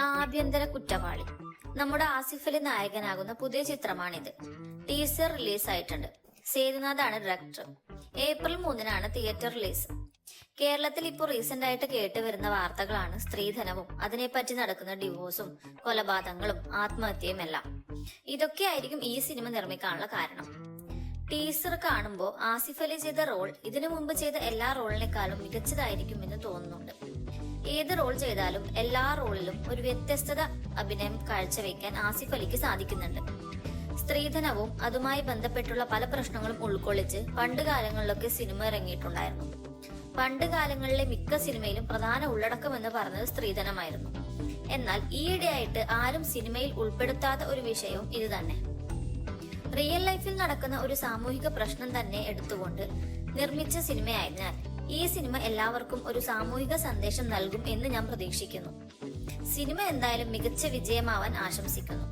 ആഭ്യന്തര കുറ്റവാളി നമ്മുടെ ആസിഫ് അലി നായകനാകുന്ന പുതിയ ചിത്രമാണിത്. ടീസർ റിലീസ് ആയിട്ടുണ്ട്. സേതുനാഥാണ് ഡയറക്ടർ. ഏപ്രിൽ 3-നാണ് തിയേറ്റർ റിലീസ്. കേരളത്തിൽ ഇപ്പോൾ റീസെന്റ് ആയിട്ട് കേട്ടുവരുന്ന വാർത്തകളാണ് സ്ത്രീധനവും അതിനെപ്പറ്റി നടക്കുന്ന ഡിവോഴ്സും കൊലപാതകങ്ങളും ആത്മഹത്യയും എല്ലാം. ഇതൊക്കെയായിരിക്കും ഈ സിനിമ നിർമ്മിക്കാനുള്ള കാരണം. ടീസർ കാണുമ്പോൾ ആസിഫ് അലി ചെയ്ത റോൾ ഇതിനു മുമ്പ് ചെയ്ത എല്ലാ റോളിനേക്കാളും മികച്ചതായിരിക്കും എന്ന് തോന്നുന്നുണ്ട്. ഏത് റോൾ ചെയ്താലും എല്ലാ റോളിലും ഒരു വ്യത്യസ്തത അഭിനയം കാഴ്ചവെക്കാൻ ആസിഫ് അലിക്ക് സാധിക്കുന്നുണ്ട്. സ്ത്രീധനവും അതുമായി ബന്ധപ്പെട്ടുള്ള പല പ്രശ്നങ്ങളും ഉൾക്കൊള്ളിച്ച് പണ്ട് കാലങ്ങളിലൊക്കെ സിനിമ ഇറങ്ങിയിട്ടുണ്ടായിരുന്നു. പണ്ട് കാലങ്ങളിലെ മിക്ക സിനിമയിലും പ്രധാന ഉള്ളടക്കം എന്ന് പറഞ്ഞത് സ്ത്രീധനമായിരുന്നു. എന്നാൽ ഈയിടെയായിട്ട് ആരും സിനിമയിൽ ഉൾപ്പെടുത്താത്ത ഒരു വിഷയവും ഇത് തന്നെ. റിയൽ ലൈഫിൽ നടക്കുന്ന ഒരു സാമൂഹിക പ്രശ്നം തന്നെ എടുത്തുകൊണ്ട് നിർമ്മിച്ച സിനിമയായതിനാൽ ഈ സിനിമ എല്ലാവർക്കും ഒരു സാമൂഹിക സന്ദേശം നൽകും എന്ന് ഞാൻ പ്രതീക്ഷിക്കുന്നു. സിനിമ എന്തായാലും മികച്ച വിജയമാവാൻ ആശംസിക്കുന്നു.